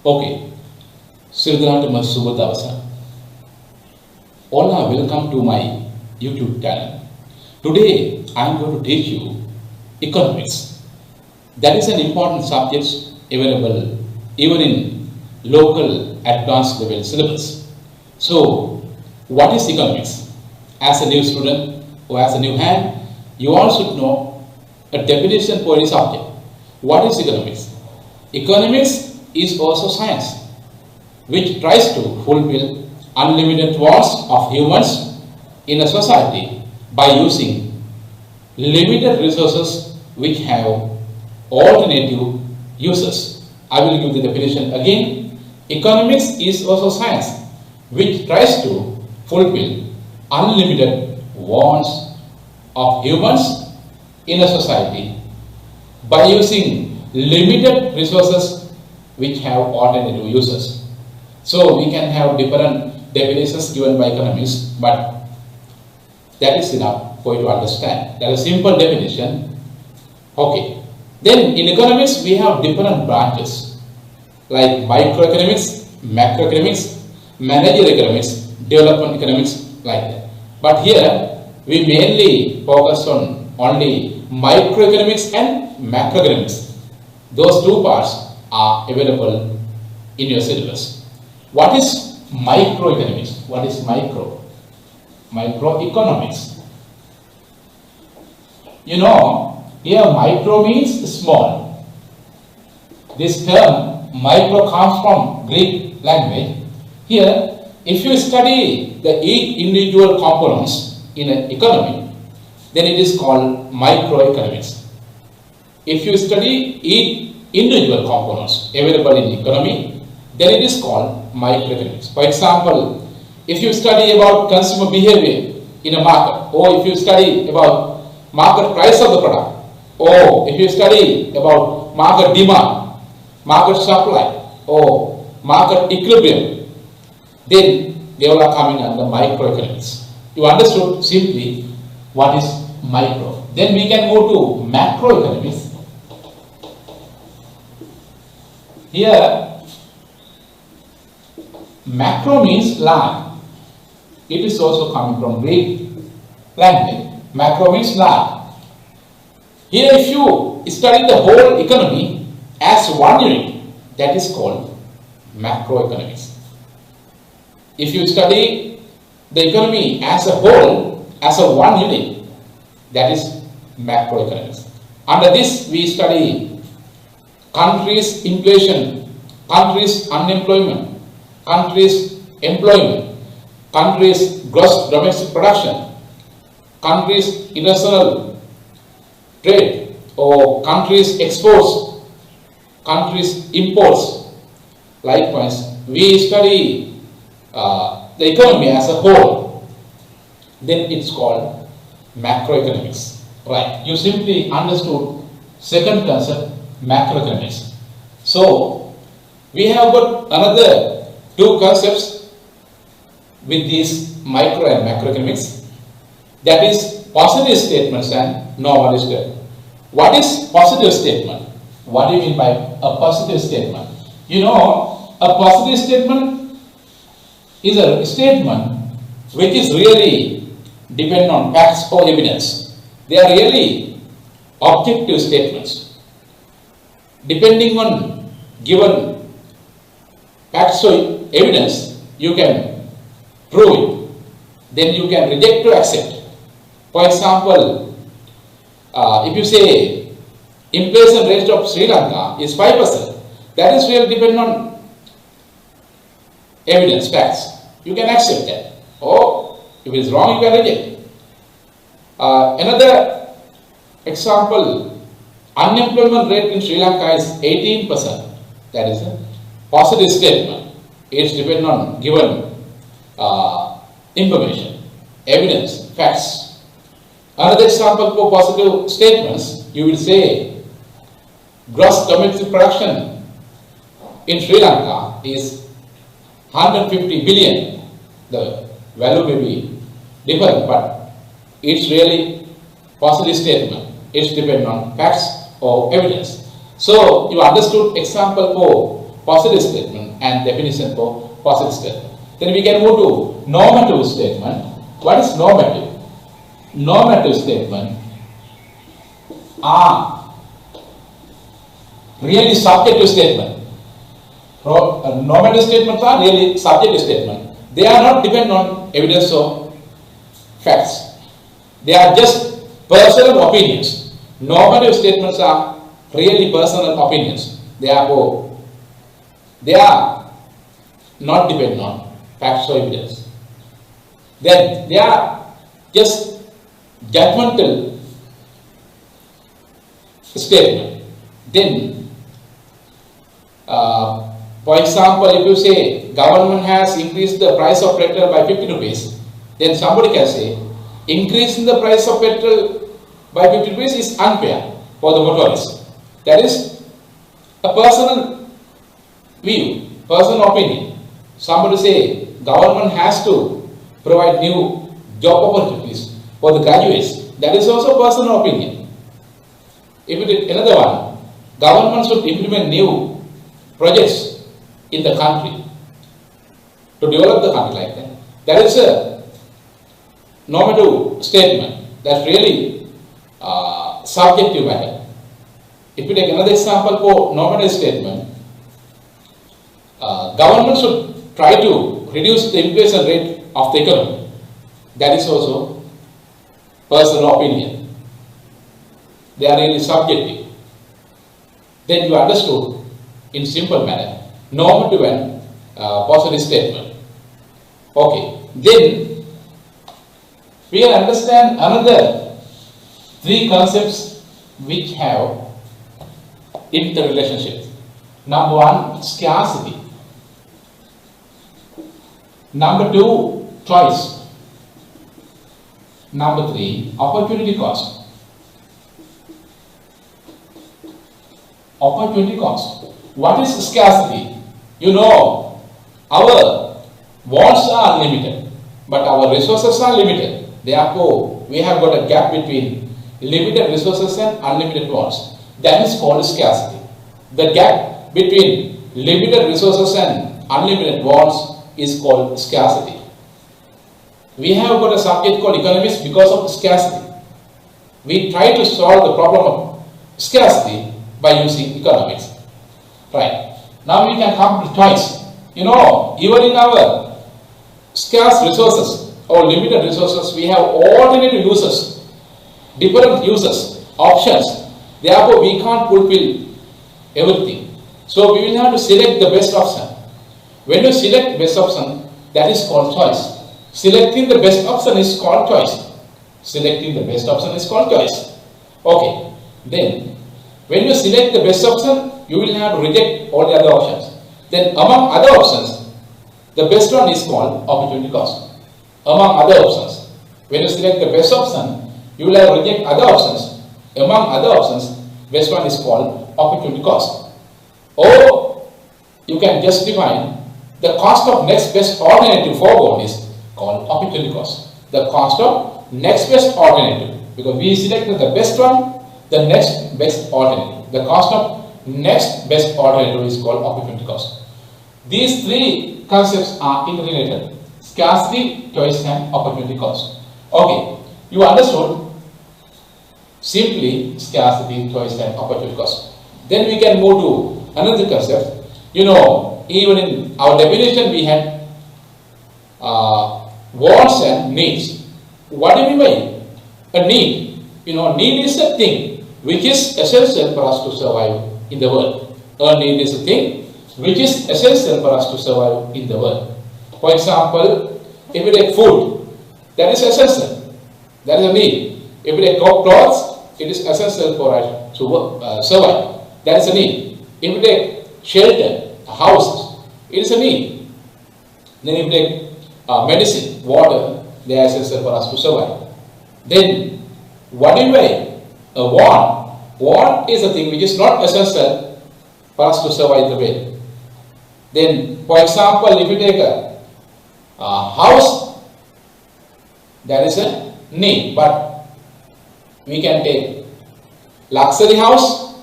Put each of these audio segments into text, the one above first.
Okay, Sirdhanatama Subhadavasa. All are welcome to my YouTube channel. Today I am going to teach you economics. That is an important subject available even in local advanced level syllabus. So, what is economics? As a new student or as a new hand, you all should know a definition for any subject. What is economics? Economics is also science which tries to fulfill unlimited wants of humans in a society by using limited resources which have alternative uses. I will give the definition again. Economics is also science which tries to fulfill unlimited wants of humans in a society by using limited resources which have alternative uses. So we can have different definitions given by economics, but that is enough for you to understand. That is a simple definition. Okay. Then in economics we have different branches like microeconomics, macroeconomics, managerial economics, development economics, like that. But here we mainly focus on only microeconomics and macroeconomics. Those two parts are available in your syllabus. What is microeconomics? What is micro? Microeconomics. You know, here micro means small. This term micro comes from Greek language. Here, if you study the each individual components in an economy, then it is called microeconomics. If you study each individual components available in economy, then it is called microeconomics. For example, if you study about consumer behavior in a market, or if you study about market price of the product, or if you study about market demand, market supply, or market equilibrium, then they all are coming under microeconomics. You understood simply what is micro. Then we can go to macroeconomics. Here, macro means large. It is also coming from Greek language. Macro means large. Here, if you study the whole economy as one unit, that is called macroeconomics. If you study the economy as a whole, as a one unit, that is macroeconomics. Under this, we study countries' inflation, countries' unemployment, countries' employment, countries' gross domestic production, countries' international trade, or countries' exports, countries' imports. Likewise, we study the economy as a whole, then it's called macroeconomics. Right? You simply understood second concept, macroeconomics. So we have got another two concepts with these micro and macroeconomics. That is positive statements and normal statement. What is positive statement? What do you mean by a positive statement? You know, a positive statement is a statement which is really dependent on facts or evidence. They are really objective statements. Depending on given facts or evidence, you can prove it. Then you can reject or accept. For example, if you say inflation rate of Sri Lanka is 5%, that is really dependent on evidence, facts. You can accept that. Or if it is wrong, you can reject. Another example, unemployment rate in Sri Lanka is 18%. That is a positive statement. It is dependent on given information, evidence, facts. Another example for positive statements, you will say gross domestic production in Sri Lanka is 150 billion. The value may be different, but it's really positive statement. It's dependent on facts or evidence. So you understood example for positive statement and definition for positive statement. Then we can move to normative statement. What is normative? Normative statement are really subjective statement. Normative statements are really subjective statement. They are not dependent on evidence or facts. They are just personal opinions. Normative statements are really personal opinions. Therefore, they are not dependent on facts or evidence. Then they are just judgmental statement. Then, for example, if you say government has increased the price of petrol by 50 rupees, then somebody can say increasing the price of petrol by 50 rupees is unfair for the motorists. That is a personal view, personal opinion. Somebody say government has to provide new job opportunities for the graduates. That is also personal opinion. If it is another one, government should implement new projects in the country to develop the country like that. That is a normative statement. That's really subjective matter. If you take another example for normative statement, government should try to reduce the inflation rate of the economy. That is also personal opinion. They are really subjective. Then you understood in simple manner normative and positive statement. Okay. Then we can understand another three concepts which have interrelationships. Number one, scarcity. Number two, choice. Number three, opportunity cost. Opportunity cost. What is scarcity? You know, our wants are limited, but our resources are limited. Therefore, we have got a gap between limited resources and unlimited wants. That is called scarcity. The gap between limited resources and unlimited wants is called scarcity. We have got a subject called economics because of scarcity. We try to solve the problem of scarcity by using economics. Right. Now we can come to choice. You know, even in our scarce resources or limited resources, we have alternate uses, different uses, options. Therefore, we can't fulfill everything. So we will have to select the best option. When you select best option, that is called choice. Selecting the best option is called choice. Selecting the best option is called choice. Okay. Then, when you select the best option, you will have to reject all the other options. Then, among other options, the best one is called opportunity cost. Among other options, when you select the best option, you will have to reject other options. Among other options, best one is called opportunity cost. Or you can just define the cost of next best alternative foregone is called opportunity cost. The cost of next best alternative, because we selected the best one, the next best alternative. The cost of next best alternative is called opportunity cost. These three concepts are interrelated: scarcity, choice, and opportunity cost. Okay, you understood simply scarcity, choice, and opportunity cost. Then we can move to another concept. You know, even in our definition we had wants and needs. What do you mean by a need? You know, need is a thing which is essential for us to survive in the world. A need is a thing which is essential for us to survive in the world. For example, if we take food, that is essential. That is a need. If we take clothes, it is essential for us to survive. That is a need. If we take shelter, houses, it is a need. Then if we take medicine, water, they are essential for us to survive. Then, what do you mean? A want. Want is a thing which is not essential for us to survive the way. Then, for example, if you take a house, that is a need. But we can take luxury house,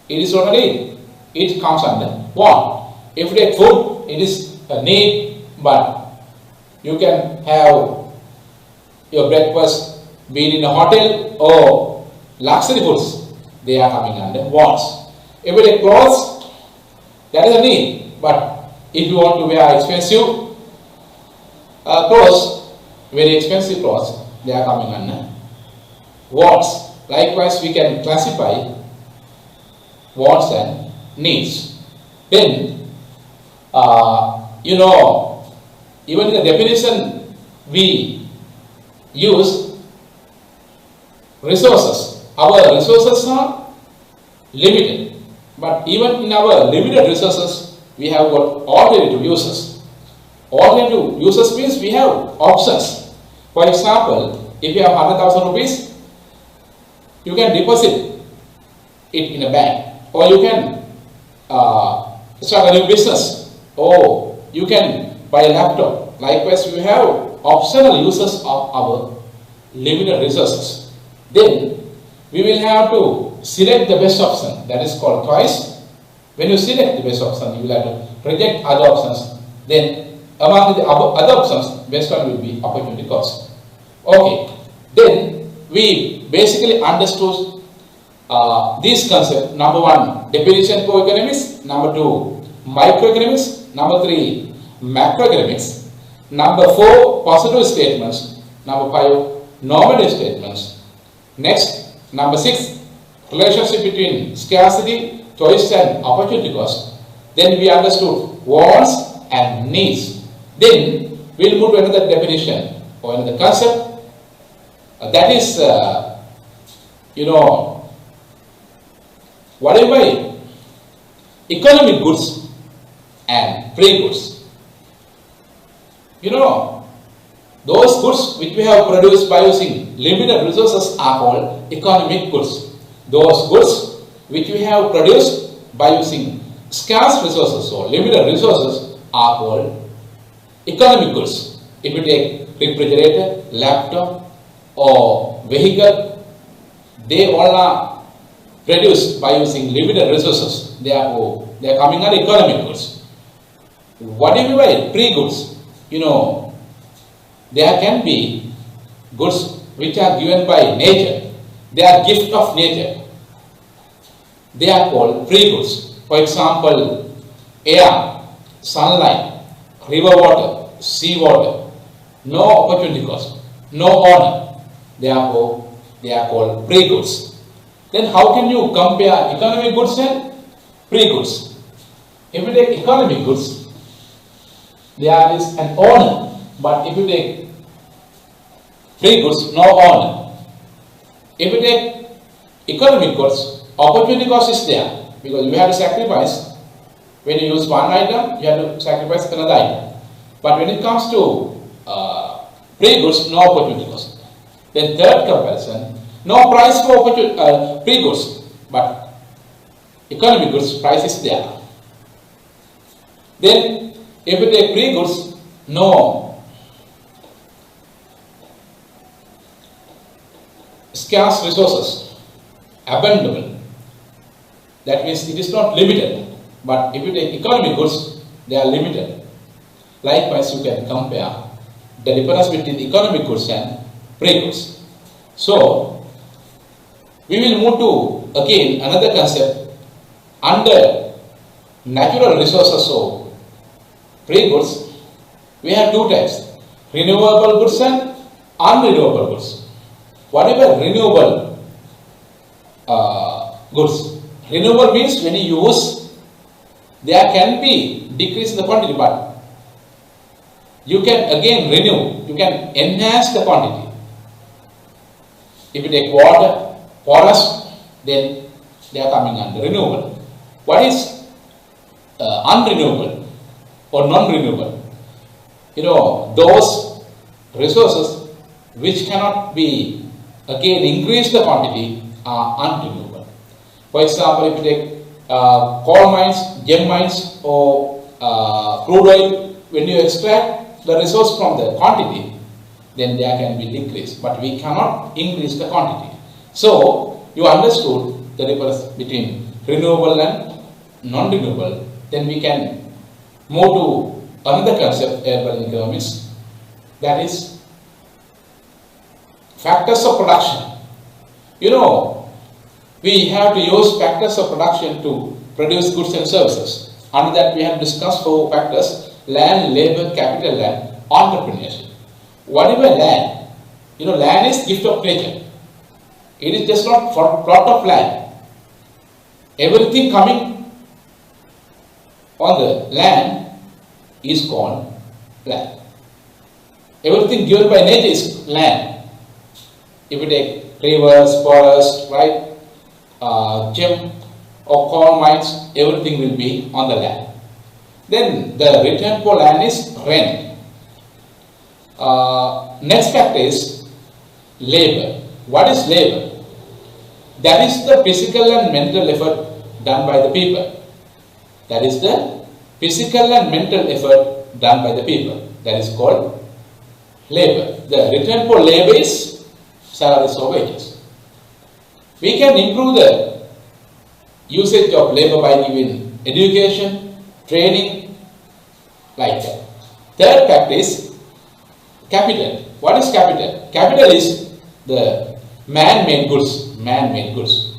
it is not a need. It comes under want. If you take food, it is a need, but you can have your breakfast be in a hotel or luxury goods. They are coming under wants. If you take clothes, that is a need, but if you want to wear expensive clothes, very expensive clothes, they are coming under wants. Likewise, we can classify wants and needs. Then, even in the definition we use resources. Our resources are limited, but even in our limited resources, we have got alternative uses. Alternative uses means we have options. For example, if you have 100,000 rupees, you can deposit it in a bank, or you can start a new business, or you can buy a laptop. Likewise, we have optional uses of our limited resources. Then we will have to select the best option, that is called choice. When you select the best option, you will have to reject other options. Then among the other options, best one will be opportunity cost. Okay, then we basically understood these concepts. Number one, definition for economics. Number two, microeconomics. Number three, macroeconomics. Number four, positive statements. Number five, normative statements. Next, number six, relationship between scarcity, choice and opportunity cost. Then we understood wants and needs. Then we will move to another definition or another concept. That is, what do you buy? Economic goods and free goods. Those goods which we have produced by using limited resources are called economic goods. Those goods which we have produced by using scarce resources or limited resources are called economic goods. If you take refrigerator, laptop or vehicle, they all are produced by using limited resources. Therefore, they are coming under economic goods. What do you mean by free goods? There can be goods which are given by nature. They are gift of nature. They are called free goods. For example, air, sunlight, river water, sea water. No opportunity cost, no honor. Therefore, they are called free goods. Then how can you compare economic goods and free goods? If you take economic goods, there is an honor. But if you take free goods, no honor. If you take economic goods, opportunity cost is there because you have to sacrifice. When you use one item, you have to sacrifice another item. But when it comes to free goods, no opportunity cost. Then third comparison, no price for free goods, but economic goods price is there. Then if you take free goods, no scarce resources, abundant. That means it is not limited. But if you take economic goods, they are limited. Likewise, you can compare the difference between economic goods and free goods. So, we will move to again another concept under natural resources or free goods. We have two types, renewable goods and unrenewable goods. Whatever renewable goods, renewable means when you use, there can be decrease in the quantity, but you can again renew, you can enhance the quantity. If you take water, forest, then they are coming under renewable. What is unrenewable or non-renewable? Those resources which cannot be again increase the quantity are unrenewable. For example, if you take coal mines, gem mines or crude oil, when you extract the resource from the quantity, then there can be decrease, but we cannot increase the quantity. So, you understood the difference between renewable and non-renewable, then we can move to another concept available in economics, that is factors of production. You know, we have to use factors of production to produce goods and services. Under that we have discussed 4 factors: land, labor, capital and entrepreneurship. Whatever land, you know, land is gift of nature. It is just not for plot of land. Everything coming on the land is called land. Everything given by nature is land. If you take rivers, forests, right, gem or coal mines, everything will be on the land. Then the return for land is rent. Next factor is labor. What is labor? That is the physical and mental effort done by the people. That is the physical and mental effort done by the people. That is called labor. The return for labor is salaries or wages. We can improve the usage of labor by giving education, training, like that. Third factor is capital. What is capital? Capital is the man-made goods. Man-made goods.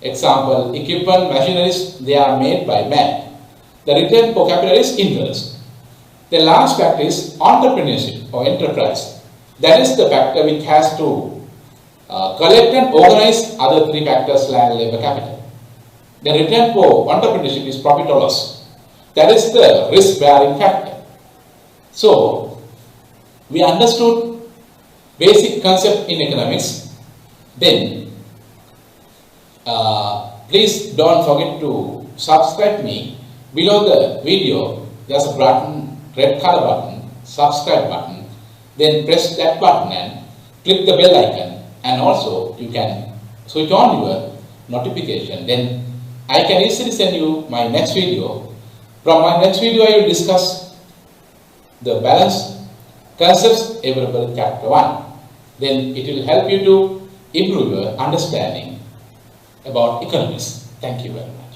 Example, equipment, machineries, they are made by man. The return for capital is interest. The last factor is entrepreneurship or enterprise. That is the factor which has to collect and organize other 3 factors: land, labor, capital. The return for entrepreneurship is profit or loss. That is the risk-bearing factor. So, we understood basic concept in economics. Then, please don't forget to subscribe me. Below the video, there's a button, red color button, subscribe button. Then press that button and click the bell icon, and also you can switch on your notification. Then I can easily send you my next video. From my next video, I will discuss the balanced concepts available in chapter 1. Then it will help you to improve your understanding about economics. Thank you very much.